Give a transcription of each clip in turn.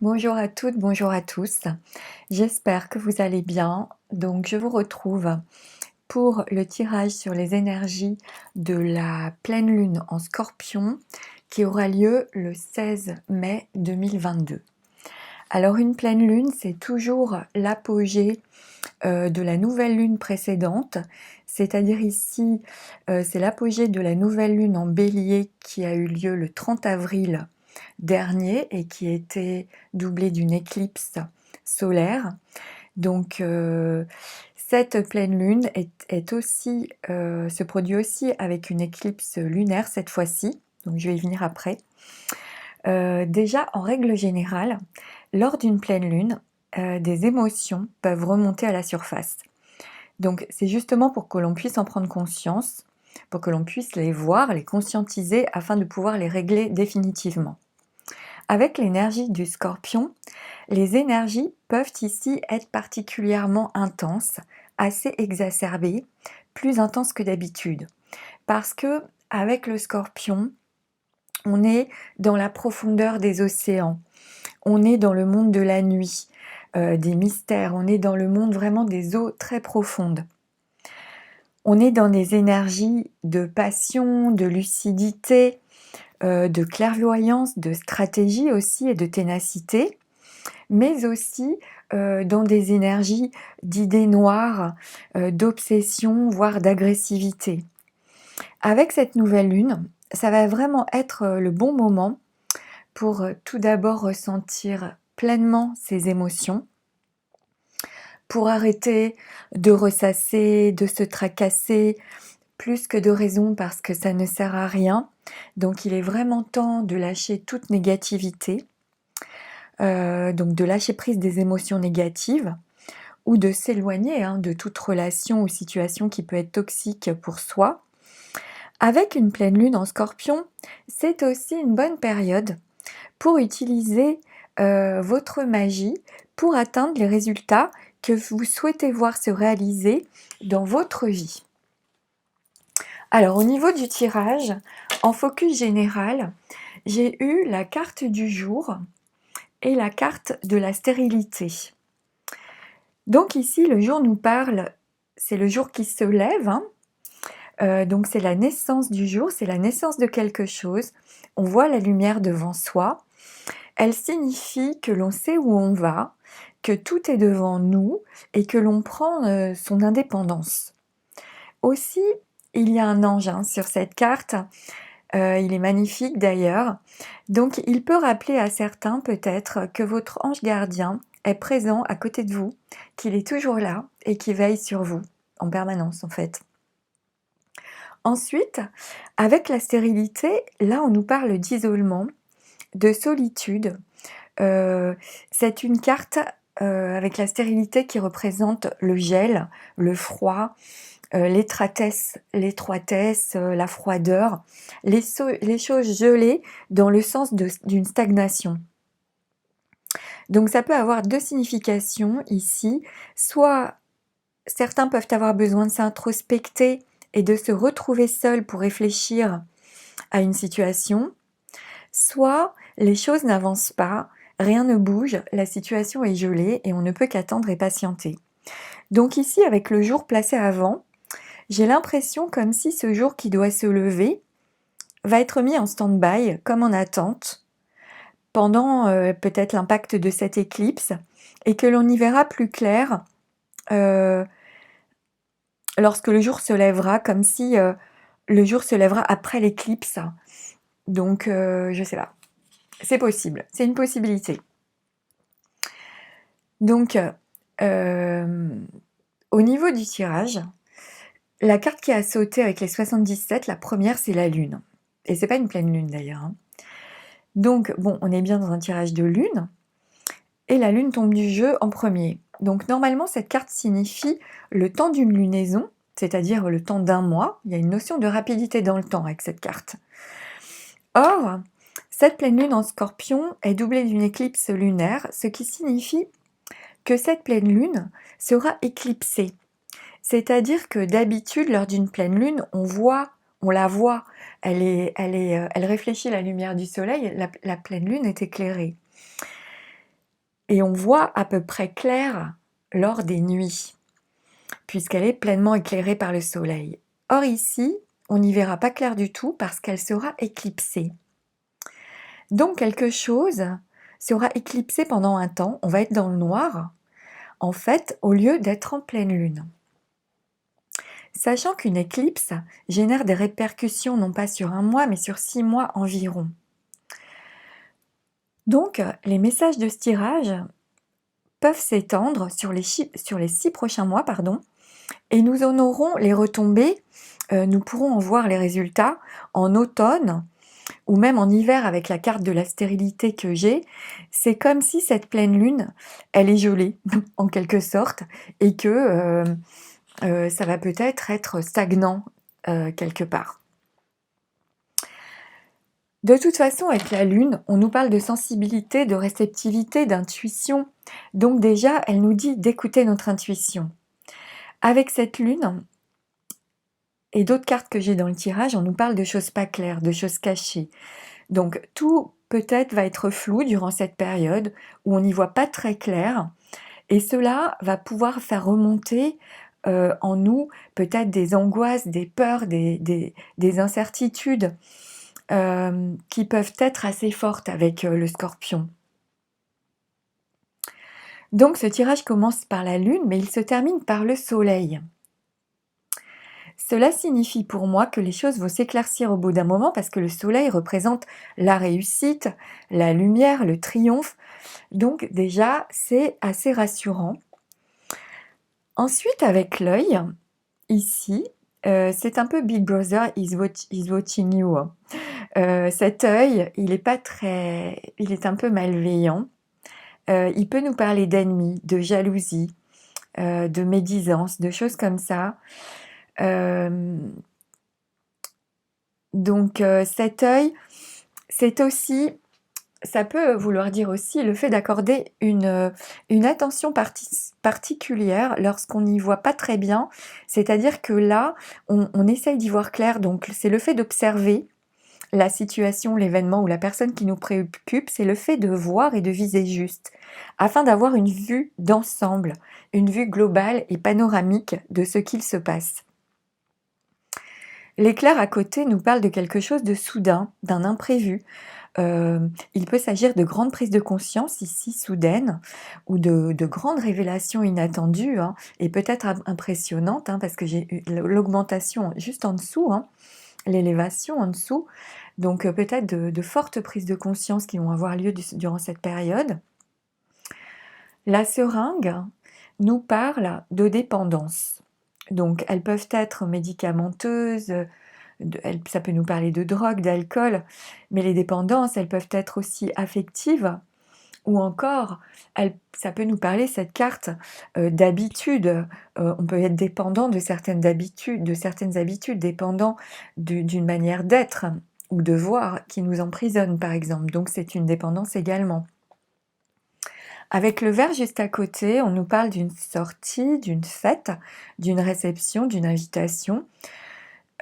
Bonjour à toutes, bonjour à tous. J'espère que vous allez bien. Donc, je vous retrouve pour le tirage sur les énergies de la pleine lune en Scorpion qui aura lieu le 16 mai 2022. Alors, une pleine lune, c'est toujours l'apogée de la nouvelle lune précédente, c'est-à-dire ici, c'est l'apogée de la nouvelle lune en Bélier qui a eu lieu le 30 avril dernier et qui était doublée d'une éclipse solaire. Donc cette pleine lune est aussi, se produit aussi avec une éclipse lunaire cette fois-ci, donc je vais y venir après. Déjà en règle générale, lors d'une pleine lune, des émotions peuvent remonter à la surface. Donc c'est justement pour que l'on puisse en prendre conscience, pour que l'on puisse les voir, les conscientiser afin de pouvoir les régler définitivement. Avec l'énergie du Scorpion, les énergies peuvent ici être particulièrement intenses, assez exacerbées, plus intenses que d'habitude. Parce que avec le Scorpion, on est dans la profondeur des océans, on est dans le monde de la nuit, des mystères, on est dans le monde vraiment des eaux très profondes. On est dans des énergies de passion, de lucidité, de clairvoyance, de stratégie aussi et de ténacité, mais aussi dans des énergies d'idées noires, d'obsession, voire d'agressivité. Avec cette nouvelle lune, ça va vraiment être le bon moment pour tout d'abord ressentir pleinement ces émotions, pour arrêter de ressasser, de se tracasser, plus que de raison parce que ça ne sert à rien. Donc il est vraiment temps de lâcher toute négativité, donc de lâcher prise des émotions négatives ou de s'éloigner de toute relation ou situation qui peut être toxique pour soi. Avec une pleine lune en Scorpion, c'est aussi une bonne période pour utiliser votre magie pour atteindre les résultats que vous souhaitez voir se réaliser dans votre vie. Alors au niveau du tirage, en focus général, j'ai eu la carte du jour et la carte de la stérilité. Donc ici, le jour nous parle, c'est le jour qui se lève, donc c'est la naissance du jour, c'est la naissance de quelque chose. On voit la lumière devant soi. Elle signifie que l'on sait où on va, que tout est devant nous et que l'on prend son indépendance. Aussi, il y a un ange sur cette carte. Il est magnifique d'ailleurs. Donc il peut rappeler à certains peut-être que votre ange gardien est présent à côté de vous, qu'il est toujours là et qu'il veille sur vous en permanence en fait. Ensuite, avec la stérilité, là on nous parle d'isolement, de solitude. C'est une carte avec la stérilité qui représente le gel, le froid, l'étroitesse, la froideur, les choses gelées dans le sens d'une stagnation. Donc ça peut avoir deux significations ici. Soit certains peuvent avoir besoin de s'introspecter et de se retrouver seuls pour réfléchir à une situation. Soit les choses n'avancent pas, rien ne bouge, la situation est gelée et on ne peut qu'attendre et patienter. Donc ici, avec le jour placé avant, j'ai l'impression comme si ce jour qui doit se lever va être mis en stand-by, comme en attente, pendant peut-être l'impact de cette éclipse, et que l'on y verra plus clair lorsque le jour se lèvera, comme si le jour se lèvera après l'éclipse. Donc je sais pas, c'est possible, c'est une possibilité. Donc au niveau du tirage, la carte qui a sauté avec les 77, la première c'est la lune. Et c'est pas une pleine lune d'ailleurs. Donc bon, on est bien dans un tirage de lune. Et la lune tombe du jeu en premier. Donc normalement cette carte signifie le temps d'une lunaison, c'est-à-dire le temps d'un mois. Il y a une notion de rapidité dans le temps avec cette carte. Or, cette pleine lune en Scorpion est doublée d'une éclipse lunaire, ce qui signifie que cette pleine lune sera éclipsée. C'est-à-dire que d'habitude, lors d'une pleine lune, on la voit, elle réfléchit la lumière du soleil, la pleine lune est éclairée. et on voit à peu près clair lors des nuits, puisqu'elle est pleinement éclairée par le soleil. Or ici, on n'y verra pas clair du tout parce qu'elle sera éclipsée. Donc quelque chose sera éclipsé pendant un temps, on va être dans le noir, en fait, au lieu d'être en pleine lune. Sachant qu'une éclipse génère des répercussions non pas sur un mois, mais sur 6 mois environ. Donc, les messages de ce tirage peuvent s'étendre sur les 6 prochains mois, et nous en aurons les retombées, nous pourrons en voir les résultats en automne ou même en hiver avec la carte de la stérilité que j'ai. C'est comme si cette pleine lune, elle est gelée en quelque sorte, et que ça va peut-être être stagnant quelque part. De toute façon, avec la lune, on nous parle de sensibilité, de réceptivité, d'intuition. Donc déjà, elle nous dit d'écouter notre intuition. Avec cette lune et d'autres cartes que j'ai dans le tirage, on nous parle de choses pas claires, de choses cachées. Donc tout peut-être va être flou durant cette période où on n'y voit pas très clair, et cela va pouvoir faire remonter en nous peut-être des angoisses, des peurs, des incertitudes qui peuvent être assez fortes avec le Scorpion. Donc ce tirage commence par la Lune, mais il se termine par le Soleil. Cela signifie pour moi que les choses vont s'éclaircir au bout d'un moment parce que le Soleil représente la réussite, la lumière, le triomphe. Donc déjà, c'est assez rassurant. Ensuite, avec l'œil, ici, c'est un peu Big Brother is watching you. Cet œil, il est un peu malveillant. Il peut nous parler d'ennemis, de jalousie, de médisance, de choses comme ça. Donc cet œil, c'est aussi, ça peut vouloir dire aussi le fait d'accorder une attention particulière lorsqu'on n'y voit pas très bien. C'est-à-dire que là, on essaye d'y voir clair. Donc c'est le fait d'observer la situation, l'événement ou la personne qui nous préoccupe, c'est le fait de voir et de viser juste, afin d'avoir une vue d'ensemble, une vue globale et panoramique de ce qu'il se passe. L'éclair à côté nous parle de quelque chose de soudain, d'un imprévu. Il peut s'agir de grandes prises de conscience ici, soudaines, ou de grandes révélations inattendues, et peut-être impressionnantes, parce que j'ai eu l'augmentation juste en dessous, l'élévation en dessous. Donc peut-être de fortes prises de conscience qui vont avoir lieu durant cette période. La seringue nous parle de dépendance. Donc elles peuvent être médicamenteuses, ça peut nous parler de drogue, d'alcool, mais les dépendances, elles peuvent être aussi affectives, ou encore, ça peut nous parler, cette carte, d'habitude. On peut être dépendant de certaines habitudes, dépendant d'une manière d'être ou de voir qui nous emprisonne, par exemple. Donc c'est une dépendance également. Avec le verre juste à côté, on nous parle d'une sortie, d'une fête, d'une réception, d'une invitation.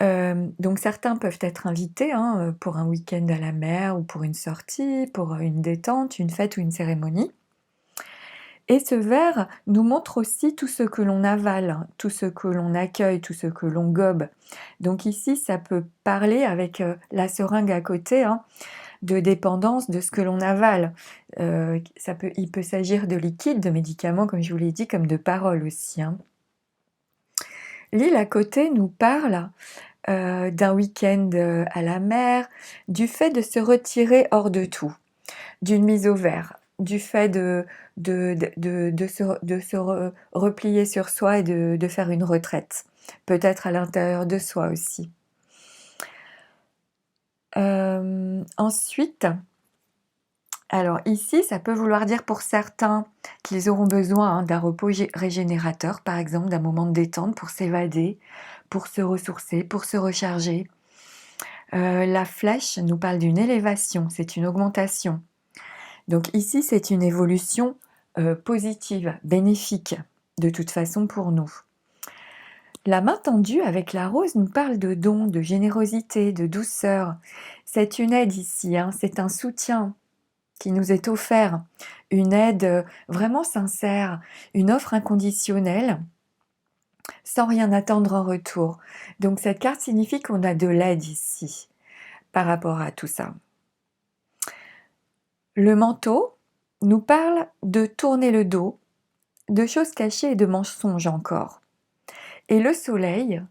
Donc certains peuvent être invités pour un week-end à la mer ou pour une sortie, pour une détente, une fête ou une cérémonie. Et ce verre nous montre aussi tout ce que l'on avale, tout ce que l'on accueille, tout ce que l'on gobe. Donc ici, ça peut parler avec la seringue à côté, de dépendance de ce que l'on avale. Il peut s'agir de liquide, de médicaments, comme je vous l'ai dit, comme de paroles aussi. L'île à côté nous parle d'un week-end à la mer, du fait de se retirer hors de tout, d'une mise au vert, du fait de se replier sur soi et de faire une retraite, peut-être à l'intérieur de soi aussi. Ensuite, alors ici, ça peut vouloir dire pour certains qu'ils auront besoin d'un repos régénérateur, par exemple, d'un moment de détente pour s'évader, pour se ressourcer, pour se recharger. La flèche nous parle d'une élévation, c'est une augmentation. Donc ici, c'est une évolution positive, bénéfique, de toute façon pour nous. La main tendue avec la rose nous parle de don, de générosité, de douceur. C'est une aide ici, c'est un soutien qui nous est offert, une aide vraiment sincère, une offre inconditionnelle, sans rien attendre en retour. Donc cette carte signifie qu'on a de l'aide ici, par rapport à tout ça. Le manteau nous parle de tourner le dos, de choses cachées et de mensonges encore. Et le soleil,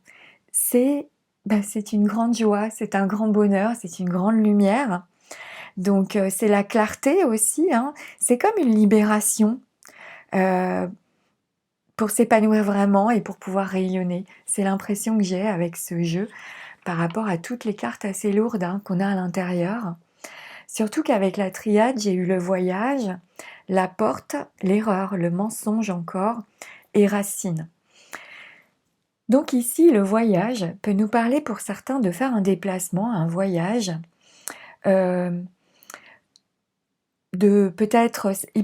c'est c'est une grande joie, c'est un grand bonheur, c'est une grande lumière. Donc c'est la clarté aussi, hein. C'est comme une libération pour s'épanouir vraiment et pour pouvoir rayonner. C'est l'impression que j'ai avec ce jeu par rapport à toutes les cartes assez lourdes hein, qu'on a à l'intérieur. Surtout qu'avec la triade, j'ai eu le voyage, la porte, l'erreur, le mensonge encore et racine. Donc ici, le voyage peut nous parler pour certains de faire un déplacement, un voyage, il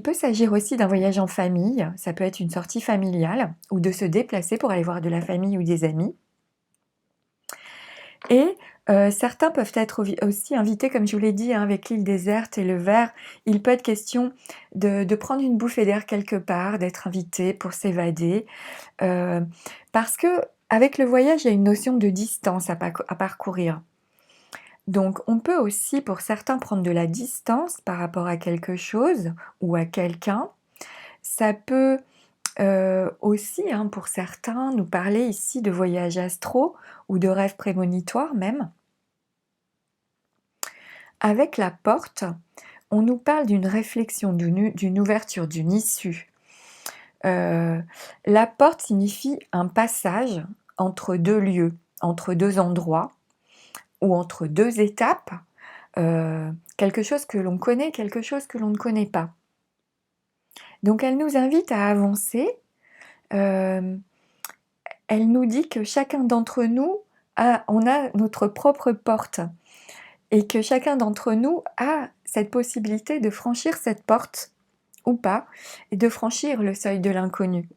peut s'agir aussi d'un voyage en famille, ça peut être une sortie familiale ou de se déplacer pour aller voir de la famille ou des amis. Et certains peuvent être aussi invités, comme je vous l'ai dit, hein, avec l'île déserte et le verre. Il peut être question de prendre une bouffée d'air quelque part, d'être invité pour s'évader. Parce que avec le voyage, il y a une notion de distance à parcourir. Donc on peut aussi, pour certains, prendre de la distance par rapport à quelque chose ou à quelqu'un. Ça peut aussi, hein, pour certains, nous parler ici de voyages astraux ou de rêves prémonitoires même. Avec la porte, on nous parle d'une réflexion, d'une ouverture, d'une issue. La porte signifie un passage entre deux lieux, entre deux endroits ou entre deux étapes, quelque chose que l'on connaît, quelque chose que l'on ne connaît pas. Donc elle nous invite à avancer. Elle nous dit que chacun d'entre nous on a notre propre porte et que chacun d'entre nous a cette possibilité de franchir cette porte ou pas et de franchir le seuil de l'inconnu.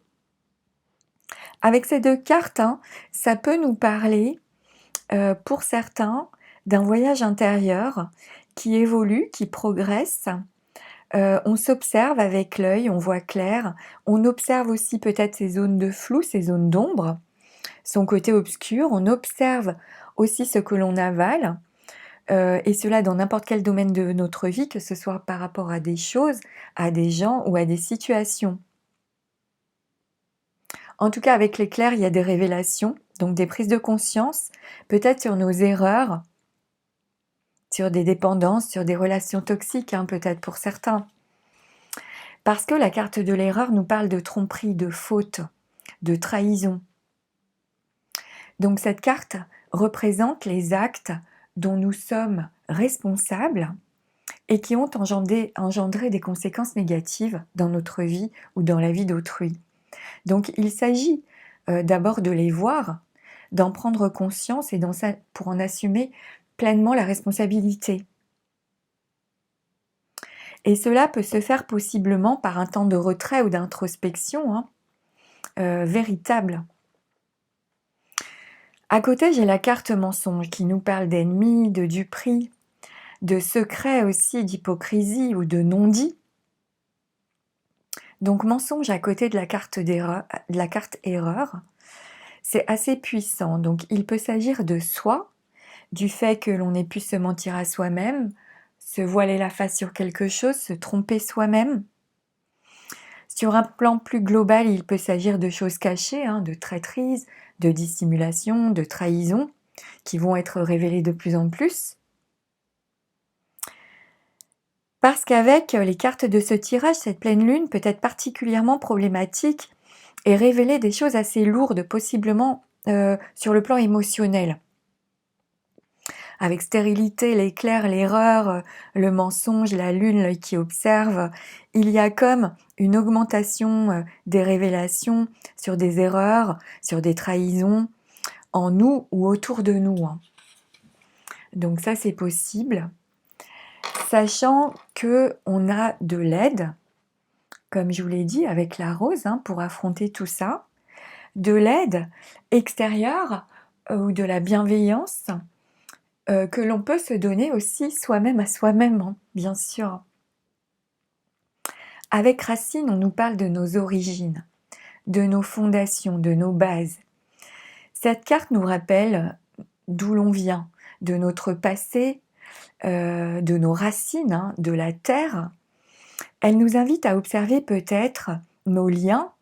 Avec ces deux cartes, hein, ça peut nous parler, pour certains, d'un voyage intérieur qui évolue, qui progresse. On s'observe avec l'œil, on voit clair. On observe aussi peut-être ces zones de flou, ces zones d'ombre, son côté obscur. On observe aussi ce que l'on avale, et cela dans n'importe quel domaine de notre vie, que ce soit par rapport à des choses, à des gens ou à des situations. En tout cas, avec l'éclair, il y a des révélations, donc des prises de conscience, peut-être sur nos erreurs, sur des dépendances, sur des relations toxiques, hein, peut-être pour certains. Parce que la carte de l'erreur nous parle de tromperie, de faute, de trahison. Donc cette carte représente les actes dont nous sommes responsables et qui ont engendré des conséquences négatives dans notre vie ou dans la vie d'autrui. Donc il s'agit d'abord de les voir, d'en prendre conscience et pour en assumer pleinement la responsabilité. Et cela peut se faire possiblement par un temps de retrait ou d'introspection hein, véritable. À côté, j'ai la carte mensonge qui nous parle d'ennemis, de duperie, de secrets aussi, d'hypocrisie ou de non-dit. Donc mensonge à côté de la carte erreur, c'est assez puissant. Donc il peut s'agir de soi, du fait que l'on ait pu se mentir à soi-même, se voiler la face sur quelque chose, se tromper soi-même. Sur un plan plus global, il peut s'agir de choses cachées, hein, de traîtrise, de dissimulation, de trahison, qui vont être révélées de plus en plus. Parce qu'avec les cartes de ce tirage, cette pleine lune peut être particulièrement problématique et révéler des choses assez lourdes, possiblement sur le plan émotionnel. Avec stérilité, l'éclair, l'erreur, le mensonge, la lune, l'œil qui observe, il y a comme une augmentation des révélations sur des erreurs, sur des trahisons, en nous ou autour de nous. Donc ça, c'est possible. Sachant qu'on a de l'aide, comme je vous l'ai dit, avec la rose, hein, pour affronter tout ça, de l'aide extérieure ou de la bienveillance que l'on peut se donner aussi soi-même à soi-même, hein, bien sûr. Avec Racine, on nous parle de nos origines, de nos fondations, de nos bases. Cette carte nous rappelle d'où l'on vient, de notre passé, de nos racines, hein, de la terre. Elle nous invite à observer peut-être nos liens,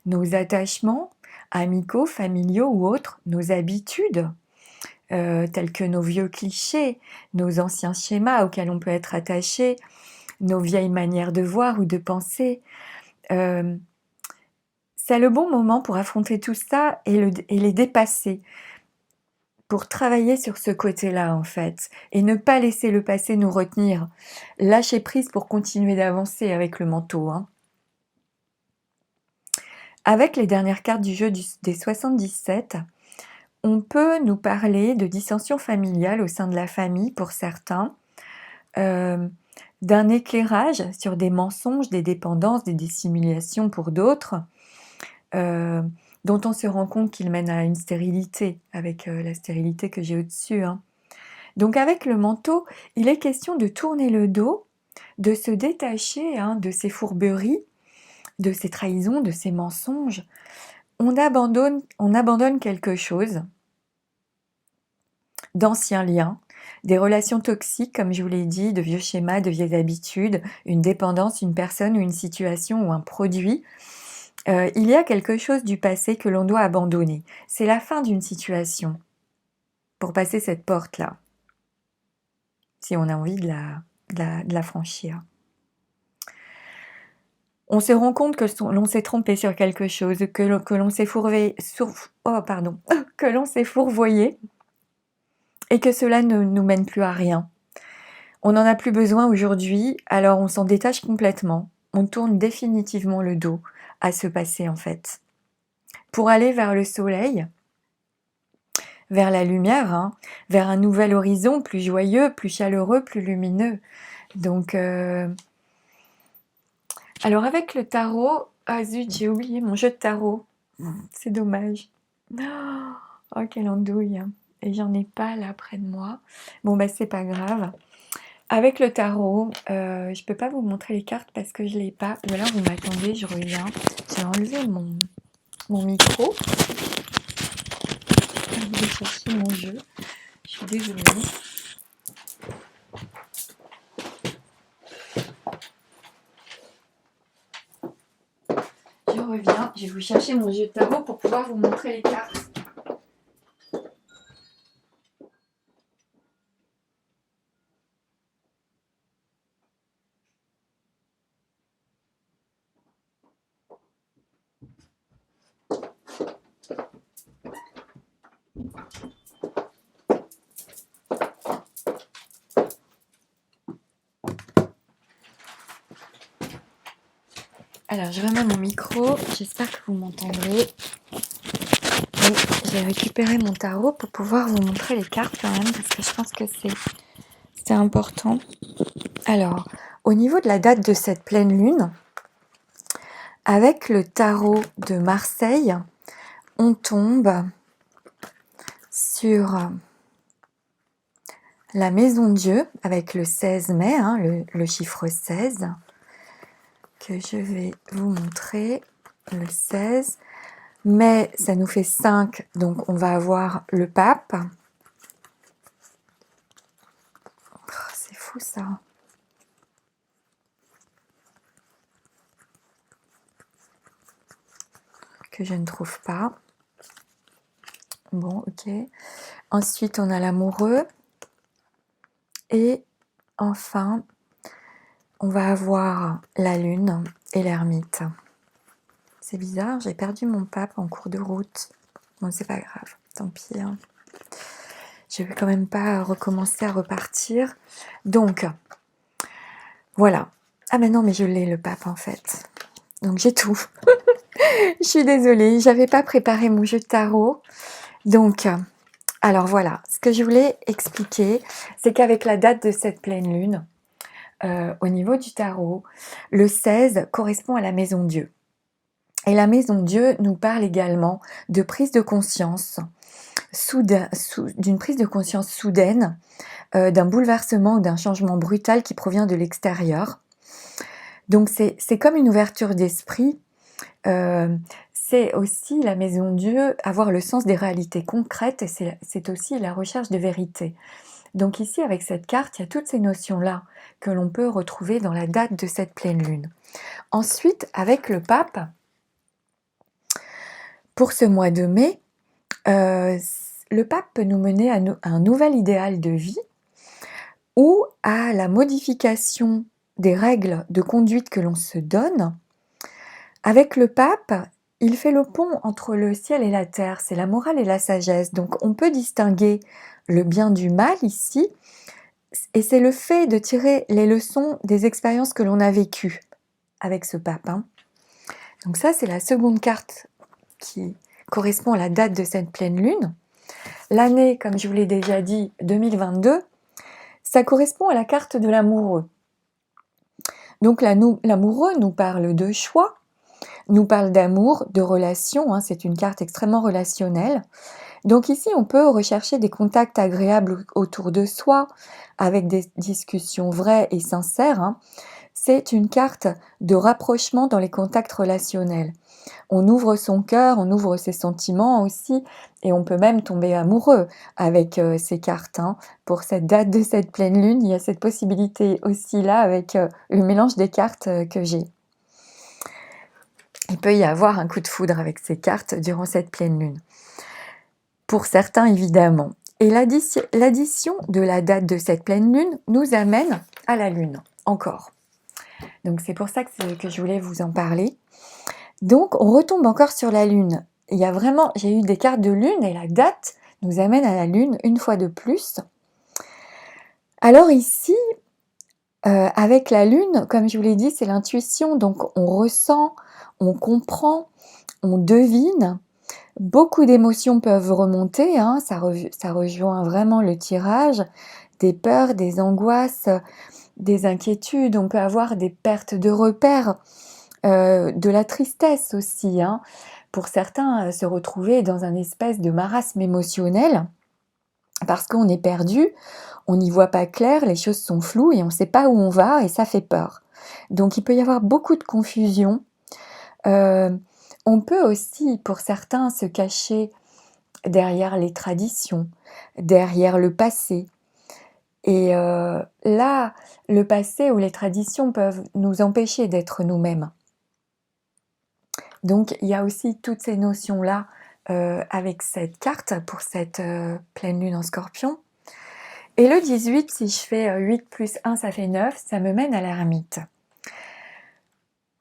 nos attachements, amicaux, familiaux ou autres, nos habitudes, tels que nos vieux clichés, nos anciens schémas auxquels on peut être attaché, nos vieilles manières de voir ou de penser. C'est le bon moment pour affronter tout ça et les dépasser, pour travailler sur ce côté-là en fait, et ne pas laisser le passé nous retenir. Lâcher prise pour continuer d'avancer avec le manteau, hein. Avec les dernières cartes du jeu des 77, on peut nous parler de dissensions familiales au sein de la famille pour certains, d'un éclairage sur des mensonges, des dépendances, des dissimulations pour d'autres, dont on se rend compte qu'ils mènent à une stérilité, avec la stérilité que j'ai au-dessus, hein. Donc avec le manteau, il est question de tourner le dos, de se détacher, hein, de ces fourberies, de ces trahisons, de ces mensonges. On abandonne quelque chose, d'anciens liens, des relations toxiques, comme je vous l'ai dit, de vieux schémas, de vieilles habitudes, une dépendance, une personne ou une situation ou un produit. Il y a quelque chose du passé que l'on doit abandonner. C'est la fin d'une situation pour passer cette porte-là, si on a envie de la franchir. On se rend compte que l'on s'est trompé sur quelque chose, que l'on s'est que l'on s'est fourvoyé et que cela ne nous mène plus à rien. On n'en a plus besoin aujourd'hui, alors on s'en détache complètement. On tourne définitivement le dos à ce passé en fait. Pour aller vers le soleil, vers la lumière, hein, vers un nouvel horizon plus joyeux, plus chaleureux, plus lumineux. Donc, alors avec le tarot, ah zut, j'ai oublié mon jeu de tarot. C'est dommage. Oh, quelle andouille. Et j'en ai pas là près de moi. Bon, bah c'est pas grave. Avec le tarot, je peux pas vous montrer les cartes parce que je l'ai pas. Ou alors vous m'attendez, je reviens. J'ai enlevé mon micro. Je vais chercher mon jeu. Je suis désolée. Je reviens. Je vais vous chercher mon jeu de tarot pour pouvoir vous montrer les cartes. Alors, je remets mon micro, j'espère que vous m'entendrez. Et j'ai récupéré mon tarot pour pouvoir vous montrer les cartes quand même, parce que je pense que c'est important. Alors, au niveau de la date de cette pleine lune, avec le tarot de Marseille, on tombe sur la Maison Dieu, avec le 16 mai, hein, le chiffre 16, que je vais vous montrer, le 16. Mais ça nous fait 5, donc on va avoir le pape. Oh, c'est fou ça. Que je ne trouve pas. Bon, ok. Ensuite, on a l'amoureux. Et enfin, on va avoir la lune et l'ermite. C'est bizarre, j'ai perdu mon pape en cours de route. Bon, c'est pas grave, tant pis, hein. Je vais quand même pas recommencer à repartir. Donc, voilà. Ah mais non, mais je l'ai le pape en fait. Donc j'ai tout. Je suis désolée, j'avais pas préparé mon jeu de tarot. Donc, alors voilà, ce que je voulais expliquer, c'est qu'avec la date de cette pleine lune, au niveau du tarot, le 16 correspond à la Maison Dieu. Et la Maison Dieu nous parle également de prise de conscience, d'une prise de conscience soudaine, d'un bouleversement ou d'un changement brutal qui provient de l'extérieur. Donc c'est comme une ouverture d'esprit. C'est aussi la maison Dieu, avoir le sens des réalités concrètes, et c'est aussi la recherche de vérité. Donc ici, avec cette carte, il y a toutes ces notions-là que l'on peut retrouver dans la date de cette pleine lune. Ensuite, avec le pape, pour ce mois de mai, le pape peut nous mener à un nouvel idéal de vie ou à la modification des règles de conduite que l'on se donne. Avec le pape, il fait le pont entre le ciel et la terre, c'est la morale et la sagesse. Donc on peut distinguer le bien du mal ici, et c'est le fait de tirer les leçons des expériences que l'on a vécues avec ce pape. Donc ça, c'est la seconde carte qui correspond à la date de cette pleine lune. L'année, comme je vous l'ai déjà dit, 2022, ça correspond à la carte de l'amoureux. Donc l'amoureux nous parle de choix, nous parle d'amour, de relation, c'est une carte extrêmement relationnelle. Donc ici, on peut rechercher des contacts agréables autour de soi, avec des discussions vraies et sincères. C'est une carte de rapprochement dans les contacts relationnels. On ouvre son cœur, on ouvre ses sentiments aussi, et on peut même tomber amoureux avec ces cartes. Pour cette date de cette pleine lune, il y a cette possibilité aussi là avec le mélange des cartes que j'ai. Il peut y avoir un coup de foudre avec ces cartes durant cette pleine lune. Pour certains, évidemment. Et l'addition de la date de cette pleine lune nous amène à la lune, encore. Donc c'est pour ça que je voulais vous en parler. Donc on retombe encore sur la lune. J'ai eu des cartes de lune et la date nous amène à la lune une fois de plus. Alors ici, avec la lune, comme je vous l'ai dit, c'est l'intuition. Donc on ressent, on comprend, on devine. Beaucoup d'émotions peuvent remonter, ça rejoint vraiment le tirage, des peurs, des angoisses, des inquiétudes, on peut avoir des pertes de repères, de la tristesse aussi. Pour certains, se retrouver dans un espèce de marasme émotionnel, parce qu'on est perdu, on n'y voit pas clair, les choses sont floues et on ne sait pas où on va et ça fait peur. Donc il peut y avoir beaucoup de confusion. On peut aussi, pour certains, se cacher derrière les traditions, derrière le passé. Et là, le passé ou les traditions peuvent nous empêcher d'être nous-mêmes. Donc, il y a aussi toutes ces notions-là avec cette carte pour cette pleine lune en Scorpion. Et le 18, si je fais 8 plus 1, ça fait 9, ça me mène à l'ermite.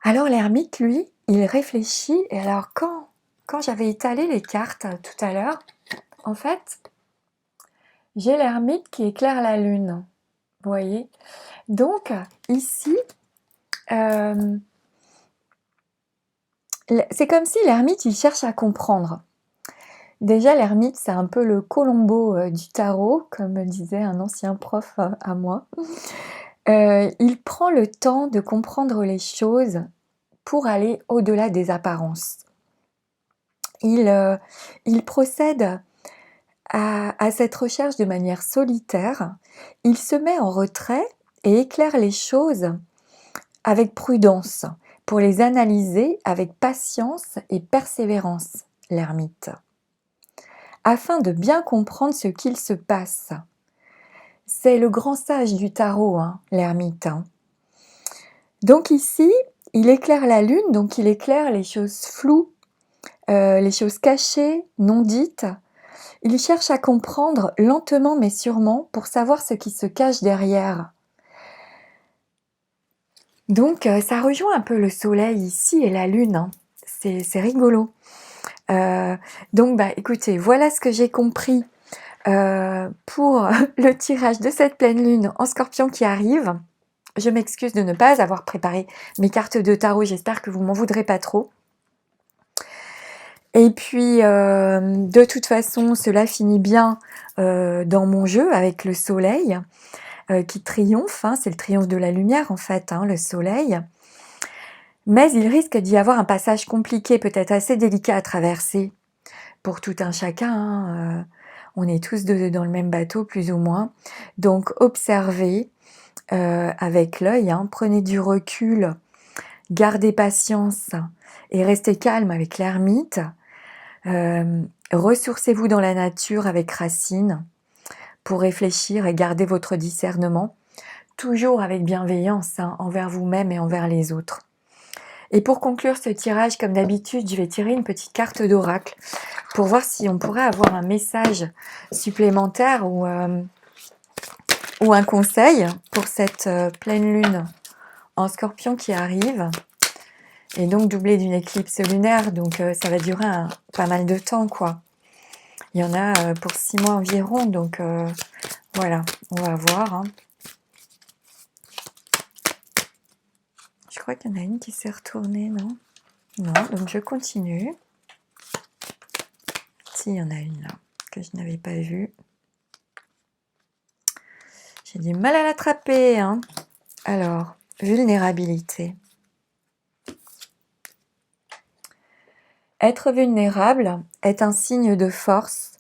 Alors l'ermite, lui, il réfléchit. Et alors, quand j'avais étalé les cartes tout à l'heure, en fait, j'ai l'ermite qui éclaire la lune. Vous voyez? Donc, ici, c'est comme si l'ermite, il cherche à comprendre. Déjà, l'ermite, c'est un peu le Colombo du tarot, comme disait un ancien prof à moi. Il prend le temps de comprendre les choses pour aller au-delà des apparences. Il procède à cette recherche de manière solitaire. Il se met en retrait et éclaire les choses avec prudence, pour les analyser avec patience et persévérance, l'ermite, afin de bien comprendre ce qu'il se passe. C'est le grand sage du tarot, l'ermite. Donc ici, il éclaire la lune, donc il éclaire les choses floues, les choses cachées, non dites. Il cherche à comprendre lentement mais sûrement pour savoir ce qui se cache derrière. Donc ça rejoint un peu le soleil ici et la lune, c'est rigolo. Donc écoutez, voilà ce que j'ai compris pour le tirage de cette pleine lune en Scorpion qui arrive. Je m'excuse de ne pas avoir préparé mes cartes de tarot, j'espère que vous m'en voudrez pas trop. Et puis de toute façon, cela finit bien dans mon jeu avec le soleil qui triomphe, c'est le triomphe de la lumière en fait, le soleil. Mais il risque d'y avoir un passage compliqué, peut-être assez délicat à traverser pour tout un chacun. On est tous dans le même bateau, plus ou moins. Donc observez avec l'œil, prenez du recul Gardez patience et restez calme avec l'ermite. Ressourcez-vous dans la nature avec Racine pour réfléchir et garder votre discernement, toujours avec bienveillance envers vous-même et envers les autres. Et pour conclure ce tirage, comme d'habitude, je vais tirer une petite carte d'oracle pour voir si on pourrait avoir un message supplémentaire ou un conseil pour cette pleine lune en Scorpion qui arrive. Et donc doublé d'une éclipse lunaire, donc ça va durer pas mal de temps, quoi. Il y en a pour 6 mois environ, donc voilà, on va voir. Je crois qu'il y en a une qui s'est retournée, non? Non, donc je continue. Si, il y en a une là, que je n'avais pas vue. J'ai du mal à l'attraper, hein. Alors, vulnérabilité. Être vulnérable est un signe de force,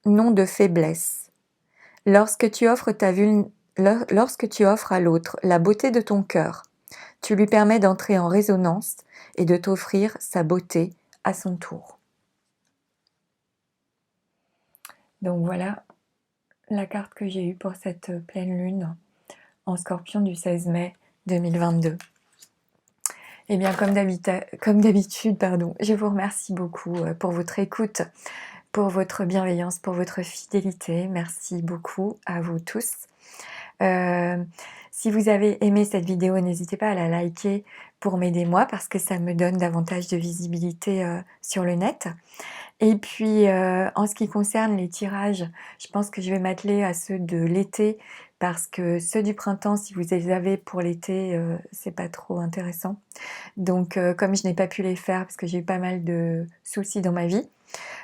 non de faiblesse. Lorsque tu offres à l'autre la beauté de ton cœur, tu lui permets d'entrer en résonance et de t'offrir sa beauté à son tour. Donc voilà la carte que j'ai eue pour cette pleine lune en Scorpion du 16 mai 2022. Et bien comme d'habitude, je vous remercie beaucoup pour votre écoute, pour votre bienveillance, pour votre fidélité. Merci beaucoup à vous tous. Si vous avez aimé cette vidéo, n'hésitez pas à la liker pour m'aider moi, parce que ça me donne davantage de visibilité sur le net. Et puis en ce qui concerne les tirages, je pense que je vais m'atteler à ceux de l'été, parce que ceux du printemps, si vous les avez pour l'été, c'est pas trop intéressant. Donc comme je n'ai pas pu les faire parce que j'ai eu pas mal de soucis dans ma vie,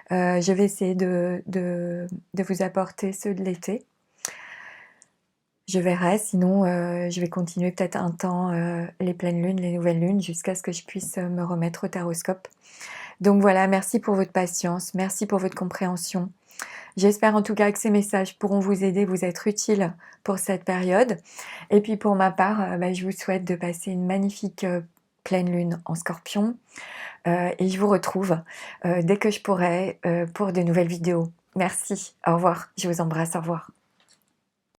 je vais essayer de vous apporter ceux de l'été. Je verrai, sinon je vais continuer peut-être un temps les pleines lunes, les nouvelles lunes, jusqu'à ce que je puisse me remettre au taroscope. Donc voilà, merci pour votre patience, merci pour votre compréhension. J'espère en tout cas que ces messages pourront vous aider, vous être utiles pour cette période. Et puis pour ma part, je vous souhaite de passer une magnifique pleine lune en Scorpion. Et je vous retrouve dès que je pourrai pour de nouvelles vidéos. Merci, au revoir, je vous embrasse, au revoir.